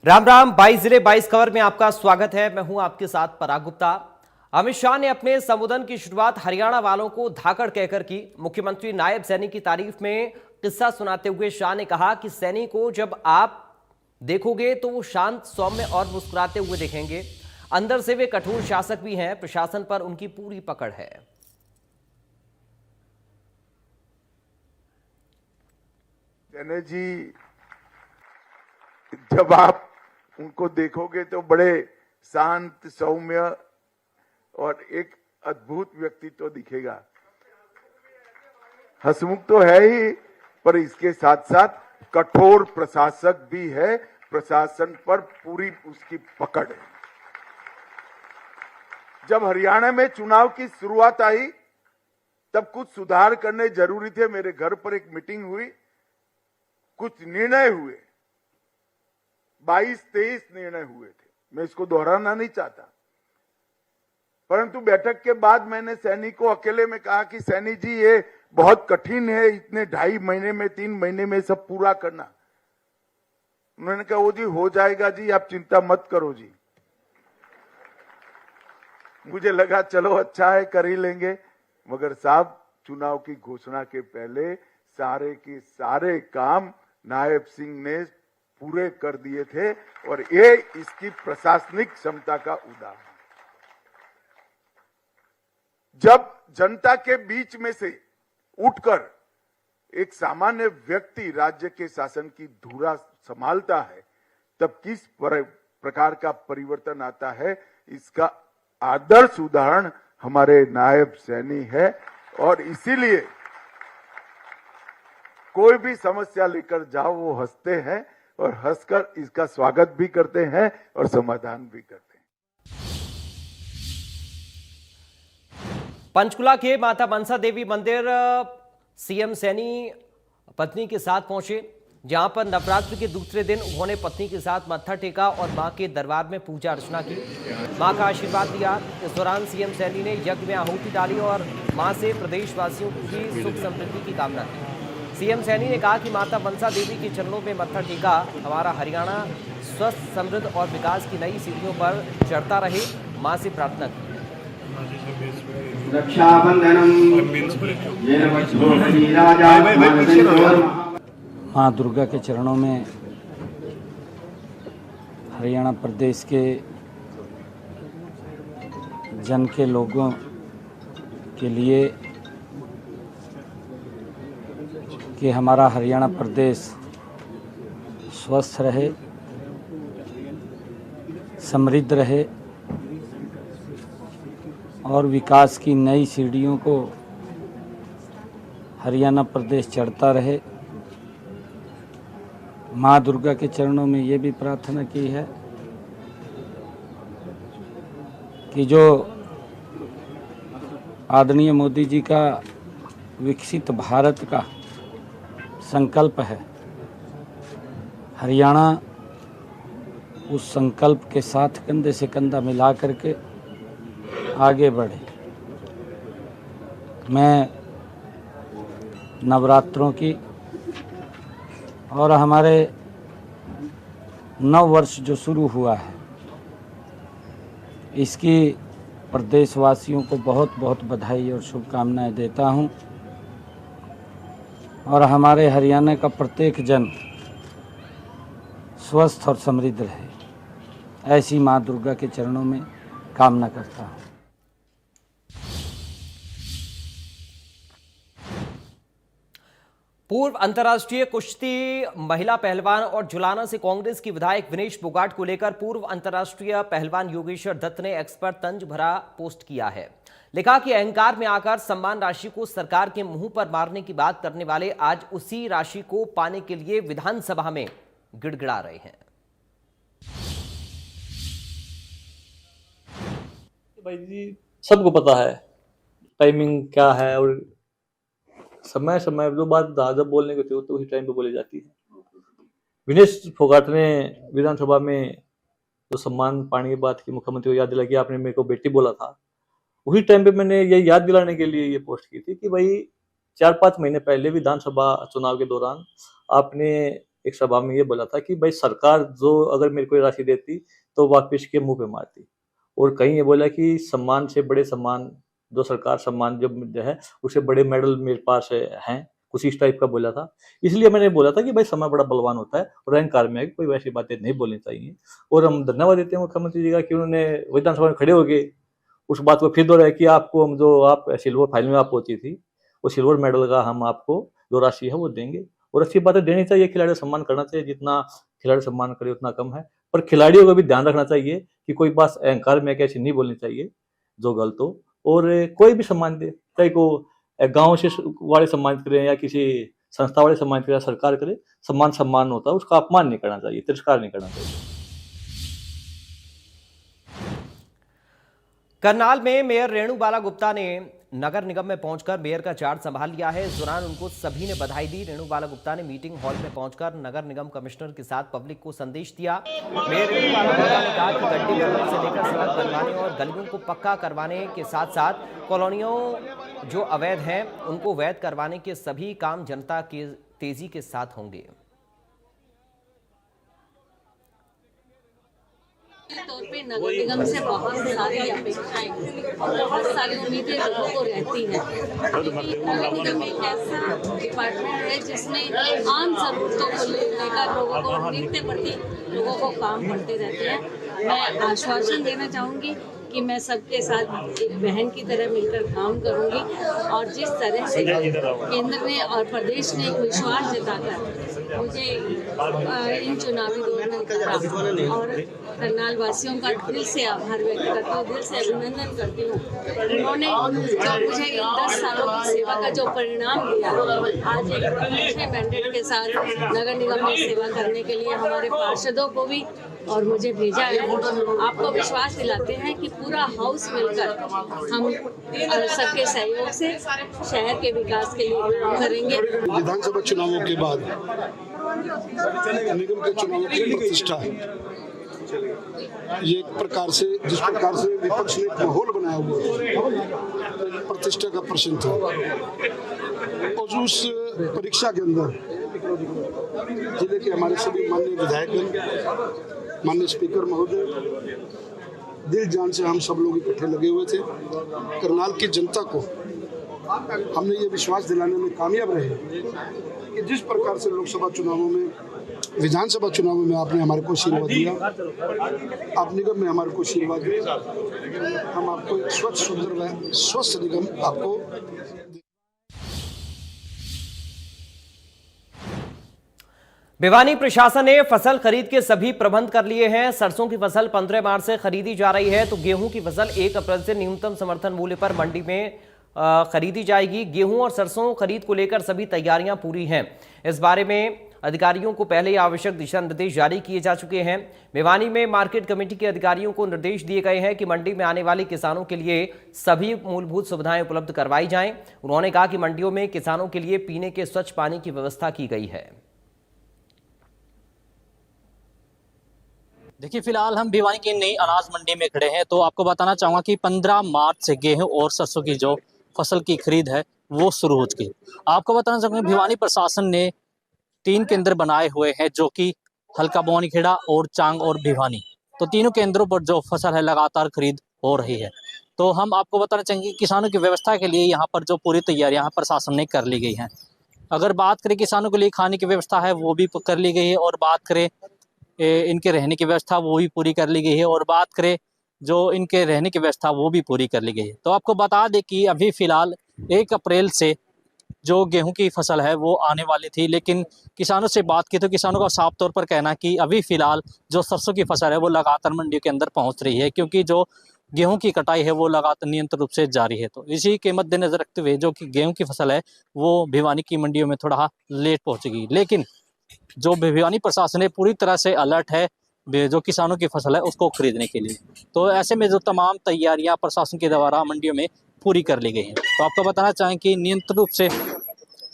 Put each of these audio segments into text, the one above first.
राम राम। 22 जिले 22 खबर में आपका स्वागत है। मैं हूं आपके साथ पराग गुप्ता। अमित शाह ने अपने संबोधन की शुरुआत हरियाणा वालों को धाकड़ कहकर की। मुख्यमंत्री नायब सैनी की तारीफ में किस्सा सुनाते हुए शाह ने कहा कि सैनी को जब आप देखोगे तो वो शांत, सौम्य और मुस्कुराते हुए दिखेंगे। अंदर से वे कठोर शासक भी हैं। प्रशासन पर उनकी पूरी पकड़ है। सैनी जी, जब आप उनको देखोगे तो बड़े शांत, सौम्य और एक अद्भुत व्यक्तित्व दिखेगा। हंसमुख तो है ही, पर इसके साथ साथ कठोर प्रशासक भी है। प्रशासन पर पूरी उसकी पकड़ है। जब हरियाणा में चुनाव की शुरुआत आई तब कुछ सुधार करने जरूरी थे। मेरे घर पर एक मीटिंग हुई, कुछ निर्णय हुए, 22-23 निर्णय हुए थे। मैं इसको दोहराना नहीं चाहता, परंतु बैठक के बाद मैंने सैनी को अकेले में कहा कि सैनी जी, ये बहुत कठिन है, इतने 2.5 महीने में 3 महीने में सब पूरा करना। उन्होंने कहा, वो जी हो जाएगा जी, आप चिंता मत करो जी। मुझे लगा चलो अच्छा है, कर ही लेंगे। मगर साहब, चुनाव की घोषणा के पहले सारे के सारे काम नायब सिंह ने पूरे कर दिए थे, और ये इसकी प्रशासनिक क्षमता का उदाहरण। जब जनता के बीच में से उठकर एक सामान्य व्यक्ति राज्य के शासन की धुरा संभालता है, तब किस प्रकार का परिवर्तन आता है, इसका आदर्श उदाहरण हमारे नायब सैनी है। और इसीलिए कोई भी समस्या लेकर जाओ, वो हंसते हैं और हंसकर इसका स्वागत भी करते हैं और समाधान भी करते हैं। पंचकुला के माता मनसा देवी मंदिर सीएम सैनी पत्नी के साथ पहुंचे, जहां पर नवरात्र के दूसरे दिन उन्होंने पत्नी के साथ मत्था टेका और मां के दरबार में पूजा अर्चना की, मां का आशीर्वाद लिया। इस दौरान सीएम सैनी ने यज्ञ में आहुति डाली और मां से प्रदेशवासियों की सुख समृद्धि की कामना की। सीएम सैनी ने कहा कि माता मनसा देवी के चरणों में मत्था टेका, हमारा हरियाणा स्वस्थ, समृद्ध और विकास की नई सीढ़ियों पर चढ़ता रहे, मां से प्रार्थना की। माँ दुर्गा के चरणों में हरियाणा प्रदेश के जन के लोगों के लिए कि हमारा हरियाणा प्रदेश स्वस्थ रहे, समृद्ध रहे और विकास की नई सीढ़ियों को हरियाणा प्रदेश चढ़ता रहे। माँ दुर्गा के चरणों में ये भी प्रार्थना की है कि जो आदरणीय मोदी जी का विकसित भारत का संकल्प है, हरियाणा उस संकल्प के साथ कंधे से कंधा मिला करके आगे बढ़े। मैं नवरात्रों की और हमारे नव वर्ष जो शुरू हुआ है, इसकी प्रदेशवासियों को बहुत बहुत बधाई और शुभकामनाएं देता हूं, और हमारे हरियाणा का प्रत्येक जन स्वस्थ और समृद्ध रहे, ऐसी माँ दुर्गा के चरणों में कामना करता हूं। पूर्व अंतर्राष्ट्रीय कुश्ती महिला पहलवान और जुलाना से कांग्रेस की विधायक विनेश फोगाट को लेकर पूर्व अंतर्राष्ट्रीय पहलवान योगेश्वर दत्त ने एक्स पर तंज भरा पोस्ट किया है। लिखा कि अहंकार में आकर सम्मान राशि को सरकार के मुंह पर मारने की बात करने वाले आज उसी राशि को पाने के लिए विधानसभा में गिड़गिड़ा रहे हैं। भाई जी, सबको पता है टाइमिंग क्या है, और समय समय जो बात जब बोलने को चाहिए तो उसी टाइम पे बोली जाती है। विनेश फोगाट ने विधानसभा में जो सम्मान पाने की बात की, मुख्यमंत्री को याद दिला कि आपने मेरे को बेटी बोला था, उसी टाइम पे मैंने ये याद दिलाने के लिए ये पोस्ट की थी कि भाई 4-5 महीने पहले विधानसभा चुनाव के दौरान आपने एक सभा में ये बोला था कि भाई सरकार जो अगर मेरे को ये राशि देती तो वापिस के मुंह पे मारती, और कहीं ये बोला कि सम्मान से बड़े सम्मान, जो सरकार सम्मान जो है उससे बड़े मेडल मेरे पास हैं, कुछ इस टाइप का बोला था। इसलिए मैंने बोला था कि भाई समय बड़ा बलवान होता है और अहंकार में कोई वैसी बातें नहीं बोलनी चाहिए। और हम धन्यवाद देते हैं मुख्यमंत्री जी का कि उन्होंने विधानसभा में खड़े हो गए, उस बात को फिर दोहराया कि आपको हम जो आप सिल्वर फाइनल में आप पहुंची थी, वो सिल्वर मेडल का हम आपको जो राशि है वो देंगे। और अच्छी बातें देनी चाहिए, खिलाड़ी सम्मान करना चाहिए, जितना खिलाड़ी सम्मान करे उतना कम है। पर खिलाड़ियों को भी ध्यान रखना चाहिए कि कोई बात अहंकार में कैसी नहीं बोलनी चाहिए जो गलत हो। और कोई भी सम्मान दे, चाहे को गांव से वाले सम्मानित करें या किसी संस्था वाले सम्मानित करें, सरकार करे, सम्मान होता है, उसका अपमान नहीं करना चाहिए, तिरस्कार नहीं करना चाहिए। करनाल में मेयर रेणु बाला गुप्ता ने नगर निगम में पहुंचकर मेयर का चार्ज संभाल लिया है। इस दौरान उनको सभी ने बधाई दी। रेणु बाला गुप्ता ने मीटिंग हॉल में पहुंचकर नगर निगम कमिश्नर के साथ पब्लिक को संदेश दिया। मेयर रेणु बाला गुप्ता ने कहा कि गड्ढे करने से लेकर सड़क बनवाने और गलियों को पक्का करवाने के साथ साथ कॉलोनियों जो अवैध हैं उनको वैध करवाने के सभी काम जनता के तेजी के साथ होंगे। तौर पे नगर निगम से बहुत सारी अपेक्षाएं और बहुत सारी उम्मीदें लोगों को रहती हैं, क्योंकि नगर निगम एक ऐसा डिपार्टमेंट है जिसमें आम जरूरतों को लेकर लोगों को नित्य प्रति लोगों को काम करते रहते हैं। मैं आश्वासन देना चाहूँगी कि मैं सबके साथ एक बहन की तरह मिलकर काम करूंगी और जिस तरह से केंद्र ने और प्रदेश ने एक विश्वास जताकर मुझे इन चुनावी दौर में उतारा और करनाल वासियों का दिल से आभार व्यक्त करती हूँ, दिल से अभिनंदन करती हूँ। उन्होंने जो मुझे इन 10 सालों की सेवा का जो परिणाम दिया, आज एक अच्छे मैंडेट के साथ नगर निगम में सेवा करने के लिए हमारे पार्षदों को भी और मुझे भेजा है। आपको विश्वास दिलाते हैं कि पूरा हाउस मिलकर हम सबके सहयोग से शहर के विकास के लिए काम करेंगे। विधानसभा चुनावों के बाद निगम के चुनावों की प्रतिष्ठा है, ये एक प्रकार से जिस प्रकार से विपक्ष ने एक माहौल बनाया हुआ है, प्रतिष्ठा का प्रश्न था। और उस परीक्षा के अंदर जिले के हमारे सभी माननीय विधायक, माननीय स्पीकर महोदय, दिल जान से हम सब लोग इकट्ठे लगे हुए थे। करनाल की जनता को हमने ये विश्वास दिलाने में कामयाब रहे कि जिस प्रकार से लोकसभा चुनावों में, विधानसभा चुनावों में आपने हमारे को आशीर्वाद दिया, आप निगम में हमारे को आशीर्वाद दिया, हम आपको एक स्वच्छ, सुंदर व स्वस्थ निगम आपको। भिवानी प्रशासन ने फसल खरीद के सभी प्रबंध कर लिए हैं। सरसों की फसल 15 मार्च से खरीदी जा रही है, तो गेहूं की फसल 1 अप्रैल से न्यूनतम समर्थन मूल्य पर मंडी में खरीदी जाएगी। गेहूं और सरसों खरीद को लेकर सभी तैयारियां पूरी हैं। इस बारे में अधिकारियों को पहले ही आवश्यक दिशा निर्देश जारी किए जा चुके हैं। भिवानी में मार्केट कमेटी के अधिकारियों को निर्देश दिए गए हैं कि मंडी में आने वाले किसानों के लिए सभी मूलभूत सुविधाएं उपलब्ध करवाई जाएं। उन्होंने कहा कि मंडियों में किसानों के लिए पीने के स्वच्छ पानी की व्यवस्था की गई है। देखिए, फिलहाल हम भिवानी की नई अनाज मंडी में खड़े हैं, तो आपको बताना चाहूँगा कि 15 मार्च से गेहूं और सरसों की जो फसल की खरीद है वो शुरू हो चुकी है। आपको बताना चाहूँगा भिवानी प्रशासन ने 3 केंद्र बनाए हुए हैं, जो कि हल्का बवानीखेड़ा और चांग और भिवानी, तो तीनों केंद्रों पर जो फसल है लगातार खरीद हो रही है। तो हम आपको बताना चाहेंगे किसानों की व्यवस्था के लिए यहाँ पर जो पूरी तैयारियाँ यहाँ प्रशासन ने कर ली गई हैं। अगर बात करें किसानों के लिए खाने की व्यवस्था है वो भी कर ली गई है, और बात करें इनके रहने की व्यवस्था वो भी पूरी कर ली गई है, और बात करें जो इनके रहने की व्यवस्था वो भी पूरी कर ली गई है। तो आपको बता दें कि अभी फ़िलहाल 1 अप्रैल से जो गेहूं की फसल है वो आने वाली थी, लेकिन किसानों से बात की तो किसानों का साफ तौर पर कहना कि अभी फ़िलहाल जो सरसों की फसल है वो लगातार मंडियों के अंदर पहुंच रही है, क्योंकि जो गेहूं की कटाई है वो लगातार नियंत्रित रूप से जारी है। तो इसी के मद्देनजर रखते हुए जो कि गेहूं की फसल है वो भिवानी की मंडियों में थोड़ा लेट पहुँचेगी, लेकिन जो भिवानी प्रशासन है पूरी तरह से अलर्ट है जो किसानों की फसल है उसको खरीदने के लिए। तो ऐसे में जो तमाम तैयारियां प्रशासन के द्वारा मंडियों में पूरी कर ली गई हैं। तो आपको बताना चाहें कि नियंत्रित रूप से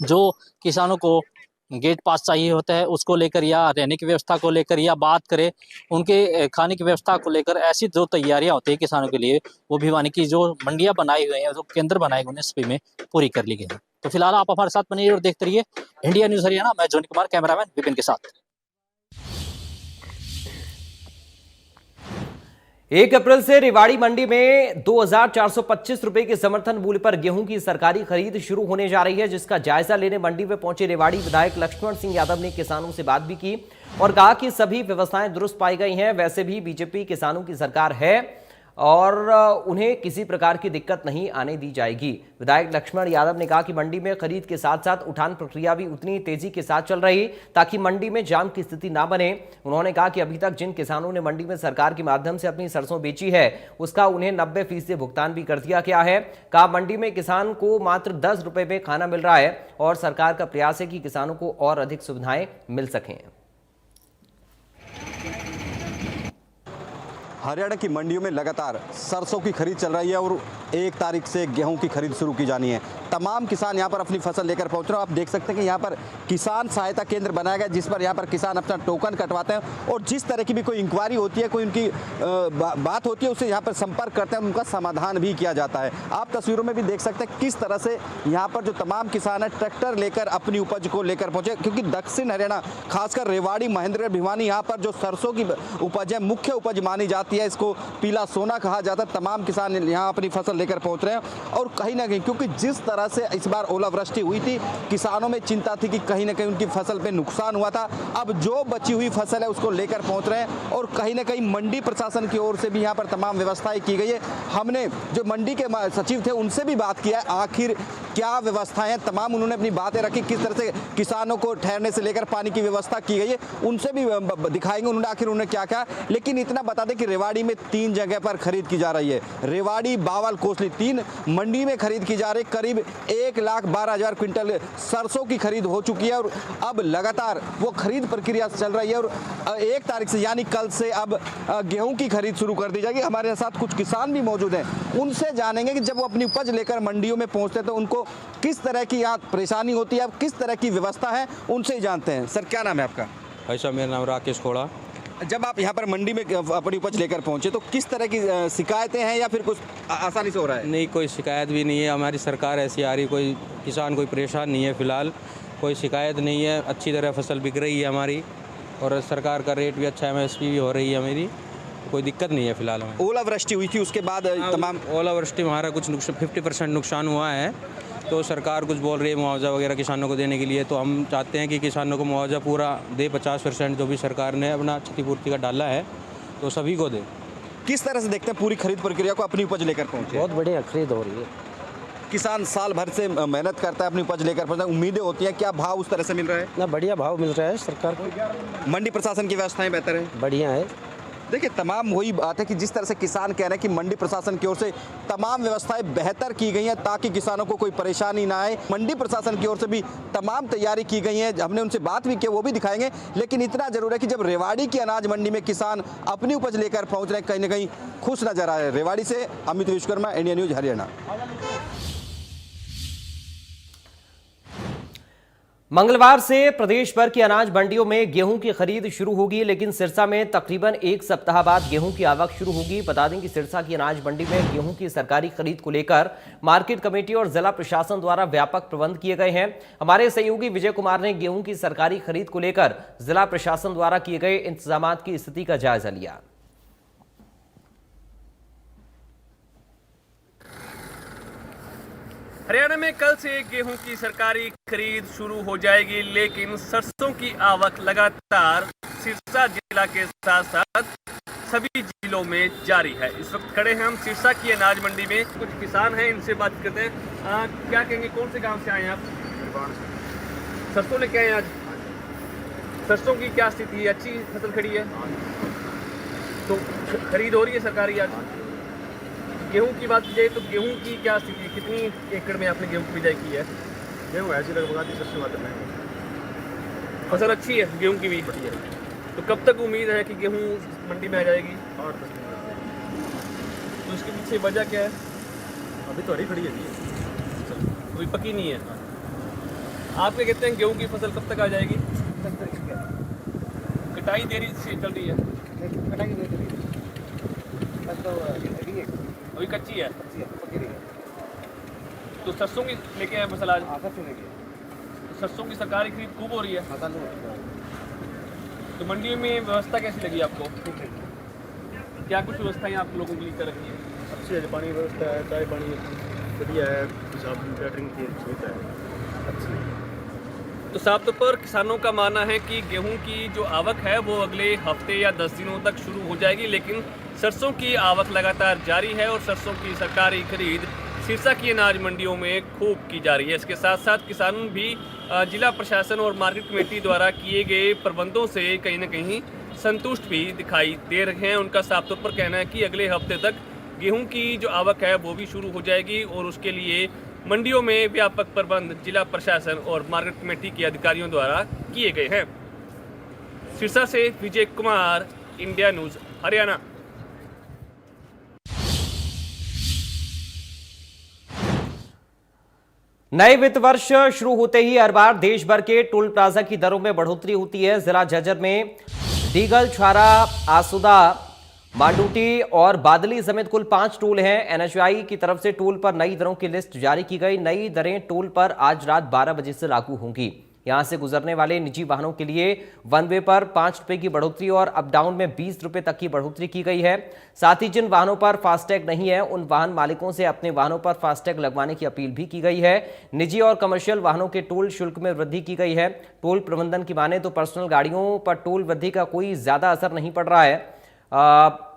जो किसानों को गेट पास चाहिए होता है उसको लेकर, या रहने की व्यवस्था को लेकर, या बात करें उनके खाने की व्यवस्था को लेकर, ऐसी जो तैयारियां होती है किसानों के लिए वो भिवानी की जो मंडियां बनाई हुई हैं, जो केंद्र बनाए हुए हैं, सभी में पूरी कर ली गई है। तो फिलहाल आप हमारे साथ बनिए और देखते रहिए इंडिया न्यूज़ हरियाणा। मैं जोनी कुमार, कैमरामैन विपिन के साथ। 1 अप्रैल से रेवाड़ी मंडी में 2,425 रुपए के समर्थन मूल्य पर गेहूं की सरकारी खरीद शुरू होने जा रही है, जिसका जायजा लेने मंडी में पहुंचे रेवाड़ी विधायक लक्ष्मण सिंह यादव ने किसानों से बात भी की और कहा कि सभी व्यवस्थाएं दुरुस्त पाई गई हैं। वैसे भी बीजेपी किसानों की सरकार है और उन्हें किसी प्रकार की दिक्कत नहीं आने दी जाएगी। विधायक लक्ष्मण यादव ने कहा कि मंडी में खरीद के साथ साथ उठान प्रक्रिया भी उतनी तेजी के साथ चल रही ताकि मंडी में जाम की स्थिति ना बने। उन्होंने कहा कि अभी तक जिन किसानों ने मंडी में सरकार के माध्यम से अपनी सरसों बेची है उसका उन्हें 90% भुगतान भी कर दिया गया है। कहा मंडी में किसान को मात्र 10 रुपए में खाना मिल रहा है और सरकार का प्रयास है कि किसानों को और अधिक सुविधाएं मिल सकें। हरियाणा की मंडियों में लगातार सरसों की खरीद चल रही है और 1 तारीख से गेहूं की खरीद शुरू की जानी है। तमाम किसान यहां पर अपनी फसल लेकर पहुंच रहे हैं। आप देख सकते हैं कि यहां पर किसान सहायता केंद्र बनाया गया, जिस पर यहां पर किसान अपना टोकन कटवाते हैं और जिस तरह की भी कोई इंक्वायरी होती है, कोई उनकी बात होती है, उससे यहां पर संपर्क करते हैं, उनका समाधान भी किया जाता है। आप तस्वीरों में भी देख सकते हैं किस तरह से यहाँ पर जो तमाम किसान है ट्रैक्टर लेकर अपनी उपज को लेकर पहुंचे, क्योंकि दक्षिण हरियाणा खासकर रेवाड़ी, महेंद्रगढ़, भिवानी, यहाँ पर जो सरसों की उपज है मुख्य उपज मानी जाती है। इसको पीला सोना कहा जाता है। तमाम किसान यहाँ अपनी फसल लेकर पहुंच रहे हैं और कहीं ना कहीं क्योंकि जिस तरह से इस बार ओलावृष्टि हुई थी, किसानों में चिंता थी कि कहीं ना कहीं उनकी फसल पे नुकसान हुआ था। अब जो बची हुई फसल है उसको लेकर पहुंच रहे हैं और कहीं ना कहीं मंडी प्रशासन की ओर से भी यहाँ पर तमाम व्यवस्थाएं की गई है। हमने जो मंडी के सचिव थे उनसे भी बात किया है, आखिर क्या व्यवस्थाएं हैं, तमाम उन्होंने अपनी बातें रखी, किस तरह से किसानों को ठहरने से लेकर पानी की व्यवस्था की गई है, उनसे भी दिखाएंगे उन्होंने आखिर उन्होंने क्या कहा। लेकिन इतना बता दें कि रेवाड़ी में 3 जगह पर खरीद की जा रही है। रेवाड़ी, बावल, कोसली, 3 मंडी में खरीद की जा रही है। करीब 1,12,000 क्विंटल सरसों की खरीद हो चुकी है और अब लगातार वो खरीद प्रक्रिया चल रही है और 1 तारीख से यानी कल से अब गेहूं की खरीद शुरू कर दी जाएगी। हमारे साथ कुछ किसान भी मौजूद हैं, उनसे जानेंगे कि जब वो अपनी उपज लेकर मंडियों में पहुंचते हैं तो उनको किस तरह की यहाँ परेशानी होती है, किस तरह की व्यवस्था है, उनसे ही जानते हैं। सर, क्या नाम है आपका? भाई साहब, मेरा नाम राकेश खोड़ा। जब आप यहाँ पर मंडी में अपनी उपज लेकर पहुंचे तो किस तरह की शिकायतें हैं या फिर कुछ आसानी से हो रहा है? नहीं, कोई शिकायत भी नहीं है। हमारी सरकार ऐसी आ रही, कोई किसान कोई परेशान नहीं है। फिलहाल कोई शिकायत नहीं है। अच्छी तरह फसल बिक रही है हमारी और सरकार का रेट भी अच्छा है, MSP भी हो रही है मेरी, कोई दिक्कत नहीं है फिलहाल हमें। ओलावृष्टि हुई थी उसके बाद तमाम ओलावृष्टि में हमारा कुछ 50% नुकसान हुआ है, तो सरकार कुछ बोल रही है मुआवजा वगैरह किसानों को देने के लिए। तो हम चाहते हैं कि किसानों को मुआवजा पूरा दे, 50% जो भी सरकार ने अपना क्षतिपूर्ति का डाला है तो सभी को दे। किस तरह से देखते हैं पूरी खरीद प्रक्रिया को, अपनी उपज लेकर पहुंचे? बहुत बढ़िया खरीद हो रही है। किसान साल भर से मेहनत करता है, अपनी उपज लेकर पहुंचता है, उम्मीदें होती हैं, क्या भाव उस तरह से मिल रहा है? ना बढ़िया भाव मिल रहा है सरकार को। मंडी प्रशासन की व्यवस्थाएं बेहतर है? बढ़िया है। देखिए, तमाम वही बात है कि जिस तरह से किसान कह रहे हैं कि मंडी प्रशासन की ओर से तमाम व्यवस्थाएं बेहतर की गई हैं ताकि किसानों को कोई परेशानी ना आए। मंडी प्रशासन की ओर से भी तमाम तैयारी की गई है। हमने उनसे बात भी की, वो भी दिखाएंगे। लेकिन इतना जरूर है कि जब रेवाड़ी की अनाज मंडी में किसान अपनी उपज लेकर पहुंच रहे हैं, कहीं ना कहीं खुश नजर आ रहे हैं। रेवाड़ी से अमित विश्वकर्मा, इंडिया न्यूज, हरियाणा। मंगलवार से प्रदेश भर की अनाज मंडियों में गेहूं की खरीद शुरू होगी, लेकिन सिरसा में तकरीबन 1 सप्ताह बाद गेहूं की आवक शुरू होगी। बता दें कि सिरसा की अनाज मंडी में गेहूं की सरकारी खरीद को लेकर मार्केट कमेटी और जिला प्रशासन द्वारा व्यापक प्रबंध किए गए हैं। हमारे सहयोगी विजय कुमार ने गेहूं की सरकारी खरीद को लेकर जिला प्रशासन द्वारा किए गए इंतजाम की स्थिति का जायजा लिया। हरियाणा में कल से गेहूं की सरकारी खरीद शुरू हो जाएगी, लेकिन सरसों की आवक लगातार सिरसा जिला के साथ साथ सभी जिलों में जारी है। इस वक्त खड़े हैं हम सिरसा की अनाज मंडी में, कुछ किसान हैं, इनसे बात करते हैं। क्या कहेंगे, कौन से गांव से आए हैं आप? सरसों लेके आए आज? सरसों की क्या स्थिति है? अच्छी फसल खड़ी है तो खरीद हो रही है सरकारी आज? गेहूं की बात की जाए तो गेहूं की क्या स्थिति है? कितनी एकड़ में आपने गेहूं की बिजाई की है? गेहूँ ऐसी लगभग आधी सबसे बात है। फसल अच्छी है गेहूं की भी बढ़िया। तो कब तक उम्मीद है कि गेहूं मंडी में आ जाएगी? 8-10 दिन। तो इसके पीछे वजह क्या है? अभी तो हरी खड़ी है, अभी पकी नहीं है। आप क्या कहते हैं, गेहूं की फसल कब तक आ जाएगी? कटाई देरी से चल रही है? अभी कच्ची है। तो सरसों की लेके आए फसल आज? तो सरसों की सरकारी खरीद खूब हो रही है। तो मंडी में व्यवस्था कैसी लगी आपको? क्या कुछ व्यवस्थाएं आप लोगों के लिए कर रखी है? अच्छी है, पानी व्यवस्था है, चाय पानी बढ़िया है, हिसाब कैटरिंग की सुविधा है अच्छी है। तो साफ तौर पर किसानों का मानना है कि गेहूं की जो आवक है वो अगले हफ्ते या 10 दिनों तक शुरू हो जाएगी, लेकिन सरसों की आवक लगातार जारी है और सरसों की सरकारी खरीद सिरसा की अनाज मंडियों में खूब की जा रही है। इसके साथ साथ किसान भी जिला प्रशासन और मार्केट कमेटी द्वारा किए गए प्रबंधों से कहीं न कहीं संतुष्ट भी दिखाई दे रहे हैं। उनका साफ तौर पर कहना है कि अगले हफ्ते तक गेहूं की जो आवक है वो भी शुरू हो जाएगी और उसके लिए मंडियों में व्यापक प्रबंध जिला प्रशासन और मार्केट कमेटी के अधिकारियों द्वारा किए गए हैं। सिरसा से विजय कुमार, इंडिया न्यूज़ हरियाणा। नए वित्त वर्ष शुरू होते ही हर बार देश भर के टोल प्लाजा की दरों में बढ़ोतरी होती है। जिला झज्जर में डीगल, छारा, आसुदा, मांडूटी और बादली समेत कुल 5 टोल हैं। एनएचआई की तरफ से टोल पर नई दरों की लिस्ट जारी की गई। नई दरें टोल पर आज रात 12 बजे से लागू होंगी। यहां से गुजरने वाले निजी वाहनों के लिए वन वे पर 5 रुपए की बढ़ोतरी और अप डाउन में 20 रुपए तक की बढ़ोतरी की गई है। साथ ही जिन वाहनों पर फास्टैग नहीं है उन वाहन मालिकों से अपने वाहनों पर फास्टैग लगवाने की अपील भी की गई है। निजी और कमर्शियल वाहनों के टोल शुल्क में वृद्धि की गई है। टोल प्रबंधन की माने तो पर्सनल गाड़ियों पर टोल वृद्धि का कोई ज्यादा असर नहीं पड़ रहा है।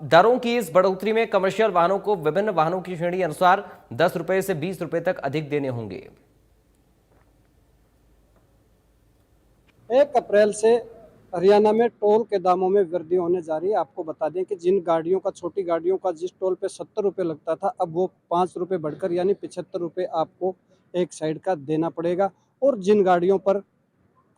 दरों की इस बढ़ोतरी में कमर्शियल वाहनों को विभिन्न वाहनों की श्रेणी अनुसार 10 रुपए से 20 रुपए तक अधिक देने होंगे। 1 अप्रैल से हरियाणा में टोल के दामों में वृद्धि होने जा रही है। आपको बता दें कि जिन गाड़ियों का, छोटी गाड़ियों का जिस टोल पे 70 रुपये लगता था, अब वो 5 रुपये बढ़कर यानी 75 रुपये आपको एक साइड का देना पड़ेगा। और जिन गाड़ियों पर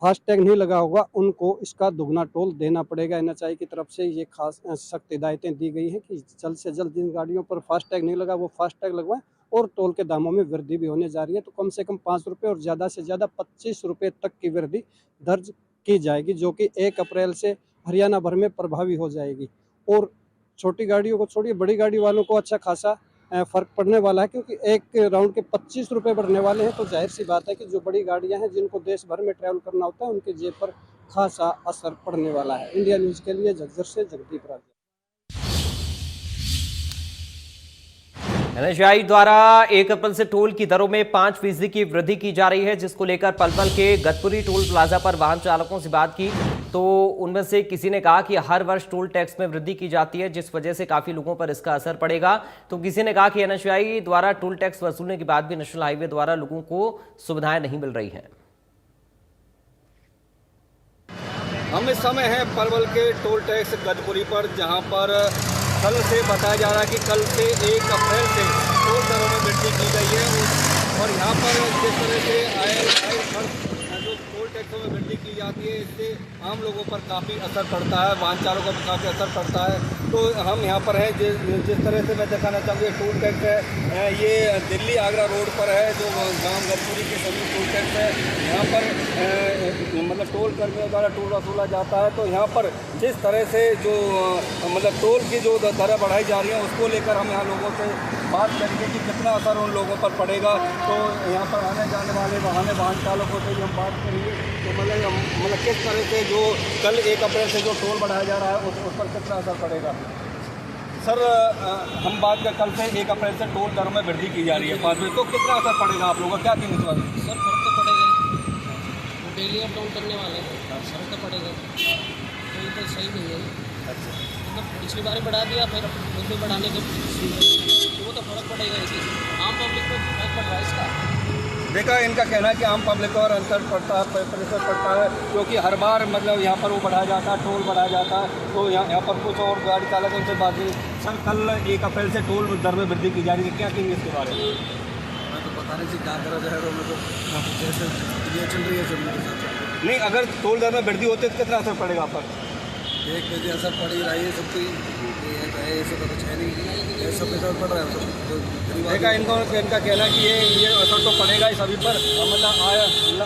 फास्टैग नहीं लगा होगा उनको इसका दुगना टोल देना पड़ेगा। एनएचआई की तरफ से ये खास सख्त हिदायतें दी गई हैं कि जल्द से जल्द जिन गाड़ियों पर फास्टैग नहीं लगा वो फास्टैग लगवाएं। और टोल के दामों में वृद्धि भी होने जा रही है, तो कम से कम 5 रुपये और ज़्यादा से ज़्यादा 25 रुपये तक की वृद्धि दर्ज की जाएगी, जो कि 1 अप्रैल से हरियाणा भर में प्रभावी हो जाएगी। और छोटी गाड़ियों को छोड़िए, बड़ी गाड़ी वालों को अच्छा खासा फ़र्क पड़ने वाला है, क्योंकि एक राउंड के 25 रुपये बढ़ने वाले हैं। तो जाहिर सी बात है कि जो बड़ी गाड़ियां हैं जिनको देश भर में ट्रैवल करना होता है उनके जेब पर खासा असर पड़ने वाला है। इंडिया न्यूज़ के लिए झज्जर से जगदीप राजा। एनएचआई द्वारा 1 अप्रैल से टोल की दरों में 5% की वृद्धि की जा रही है, जिसको लेकर पलवल के गतपुरी टोल प्लाजा पर वाहन चालकों से बात की तो उनमें से किसी ने कहा कि हर वर्ष टोल टैक्स में वृद्धि की जाती है, जिस वजह से काफी लोगों पर इसका असर पड़ेगा। तो किसी ने कहा कि एनएचआई द्वारा टोल टैक्स वसूलने के बाद भी नेशनल हाईवे द्वारा लोगों को सुविधाएं नहीं मिल रही हैं। हम इस समय हैं पलवल के टोल टैक्स गतपुरी पर, जहां पर कल से बताया जा रहा है कि कल से 1 अप्रैल से टोल दरों में वृद्धि की गई है। और यहाँ पर जिस तरह से आए जो टोल टैक्सों में वृद्धि की जाती है, इससे आम लोगों पर काफ़ी असर पड़ता है, वाहन चालकों पर काफ़ी असर पड़ता है। तो हम यहाँ पर हैं, जिस तरह से मैं दिखाना चाहूँगा, टोल टैक्स है ये दिल्ली आगरा रोड पर है, जो गांव गतपुरी के सभी टोल टैक्स है। यहाँ पर मतलब टोल कर्मियों द्वारा टोल वसूला जाता है। तो यहाँ पर जिस तरह से जो मतलब टोल की जो दरें बढ़ाई जा रही हैं उसको लेकर हम यहाँ लोगों से बात करेंगे कि कितना असर उन लोगों पर पड़ेगा। तो यहाँ पर आने जाने वाले वाहन चालकों से भी हम बात करेंगे तो मतलब किस तरह से जो कल 1 अप्रैल से जो टोल बढ़ाया जा रहा है उस पर कितना असर पड़ेगा। सर हम बात कर, कल से 1 अप्रैल से टोल दरों में वृद्धि की जा रही है 5 बजे, तो कितना असर पड़ेगा आप लोगों का, क्या तीन सवाल? सर फर्क तो पड़ेगा, डेली अप डाउन करने वाले हैं, फर्क तो पड़ेगा, तो ये तो सही नहीं है। अच्छा, मतलब पिछली बार बढ़ा दिया फिर उसमें बढ़ाने के वो तो फर्क पड़ेगा। इसी आम पब्लिक को फर्क पड़ रहा है इसका। देखा, इनका कहना है कि आम पब्लिक पर अंतर पड़ता है, प्रेशर पड़ता है, क्योंकि हर बार मतलब यहाँ पर वो बढ़ाया जाता है, टोल बढ़ाया जाता है। तो यहाँ पर कुछ और गाड़ी चालक उनसे बात हुई, सर कल 1 अप्रैल से टोल दर में वृद्धि की जा रही है, क्या कहेंगे इसके बारे में? मैं तो बताने से क्या करा जाए, तो जैसे चल रही है नहीं, अगर टोल दर में वृद्धि होती है तो कितना असर पड़ेगा आप पर? 1 बजे असर पड़ ही रहा है सबको, ऐसा तो कुछ है नहीं, सब असर पड़ रहा है। देखा, इनका कहना है कि ये असर तो पड़ेगा ही सभी पर, मतलब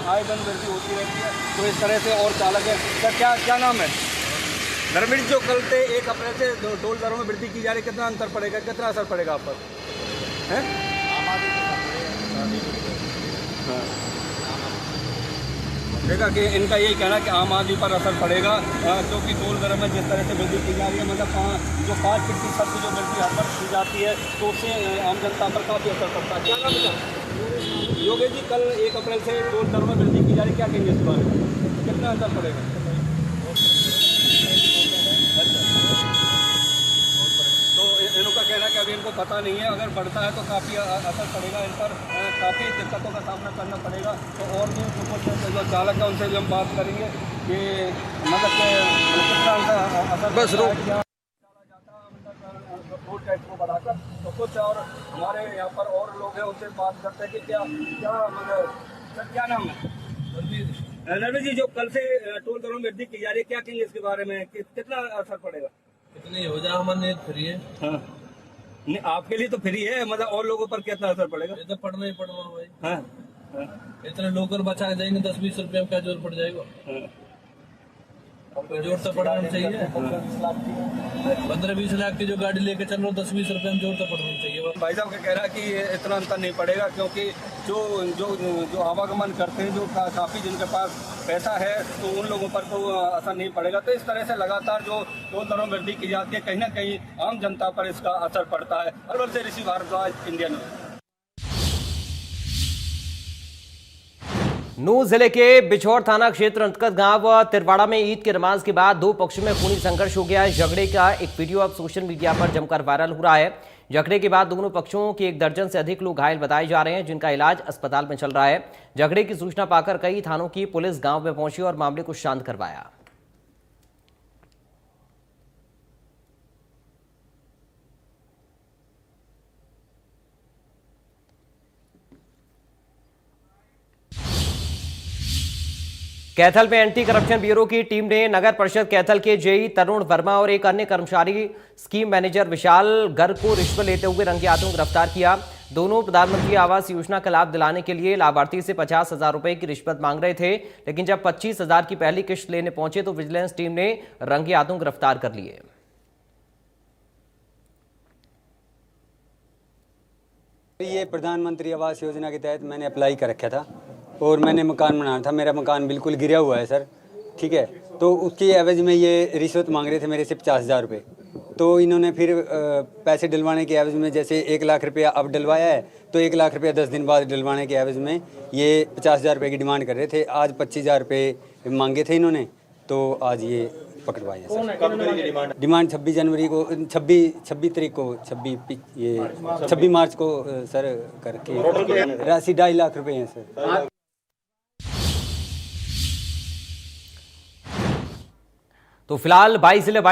आए दिन वृद्धि होती रहती है। तो इस तरह से और चालक है। सर क्या नाम है? धर्मेंद्र, जो कल से 1 अप्रैल से टोल दरों में वृद्धि की जा रही है, कितना अंतर पड़ेगा, कितना असर पड़ेगा आप पर? हैं? देखा कि इनका यही कहना है कि आम आदमी पर असर पड़ेगा, क्योंकि टोल दरों में जिस तरह से वृद्धि की जा रही है, मतलब जो 5% सबसे जो वृद्धि हर वर्ष की जाती है, तो उससे आम जनता पर काफ़ी असर पड़ता है। क्या नाम है योगेश जी? कल 1 अप्रैल से टोल दरों में वृद्धि की जा रही है, क्या कहेंगे इस बारे में? कितना असर पड़ेगा? तो इनका कहना है कि अभी इनको पता नहीं है, अगर बढ़ता है तो काफ़ी असर पड़ेगा, इन पर काफ़ी दिक्कतों का सामना करना पड़ेगा। तो और भी जो चालक है उनसे भी हम बात करेंगे कि मतलब कितना असर बस टोल टैक्स को बढ़ाकर। तो कुछ और हमारे यहाँ पर और लोग हैं, उनसे बात करते हैं कि क्या मतलब सर क्या नाम है? रणवीर जी, जो कल से टोल दरों में वृद्धि की जा रही है, क्या कहेंगे इसके बारे में? कितना असर पड़ेगा? इतनी हो जाए हमारे फ्री है। हाँ, नहीं आपके लिए तो फ्री है, मतलब और लोगों पर कितना असर पड़ेगा? ये तो पढ़ना ही पड़ना भाई। हाँ, इतने लोग बचा के जाएंगे 10-20 रुपये में क्या जोर पड़ जाएगा? जोर तो पड़ना चाहिए। 15-20 लाख की जो गाड़ी लेके चल रहा हो 10-20 रुपये में जोर तो पड़ना चाहिए। भाई साहब का कह रहा है कि इतना अंतर नहीं पड़ेगा, क्योंकि जो आवागमन करते हैं, जो काफ़ी जिनके पास पैसा है, तो उन लोगों पर तो असर नहीं पड़ेगा। तो इस तरह से लगातार जो टोल दरों में वृद्धि की जाती है, कहीं ना कहीं आम जनता पर इसका असर पड़ता है। अरवल से ऋषि भारद्वाज, इंडिया न्यूज़। नूंह जिले के बिछौर थाना क्षेत्र अंतर्गत गांव तिरवाड़ा में ईद की नमाज के बाद दो पक्षों में खूनी संघर्ष हो गया है। झगड़े का एक वीडियो अब सोशल मीडिया पर जमकर वायरल हो रहा है। झगड़े के बाद दोनों पक्षों के 1 दर्जन से अधिक लोग घायल बताए जा रहे हैं, जिनका इलाज अस्पताल में चल रहा है। झगड़े की सूचना पाकर कई थानों की पुलिस गांव में पहुंची और मामले को शांत करवाया। कैथल में एंटी करप्शन ब्यूरो की टीम ने नगर परिषद कैथल के जेई तरुण वर्मा और एक अन्य कर्मचारी स्कीम मैनेजर विशाल गर्ग को रिश्वत लेते हुए रंगे हाथों गिरफ्तार किया। दोनों प्रधानमंत्री आवास योजना का लाभ दिलाने के लिए लाभार्थी से 50,000 रुपए की रिश्वत मांग रहे थे, लेकिन जब 25,000 की पहली किश्त लेने पहुंचे तो विजिलेंस टीम ने रंगे हाथों गिरफ्तार कर लिए। ये प्रधानमंत्री आवास योजना के तहत मैंने अप्लाई कर रखा था और मैंने मकान बनाना था। मेरा मकान बिल्कुल गिरा हुआ है सर, ठीक है। तो उसकी एवज में ये रिश्वत मांग रहे थे मेरे से 50,000 रुपये। तो इन्होंने फिर पैसे डलवाने के एवज में, जैसे 1 लाख रुपया अब डलवाया है, तो 1 लाख रुपया 10 दिन बाद डलवाने के एवज में ये 50,000 रुपये की डिमांड कर रहे थे। आज 25,000 रुपये मांगे थे इन्होंने, तो आज ये पकड़वाए हैं सर। डिमांड 26 जनवरी को, 26 तारीख को, 26 मार्च को सर करके राशि 2.5 लाख रुपये हैं सर। तो फिलहाल 22 जिले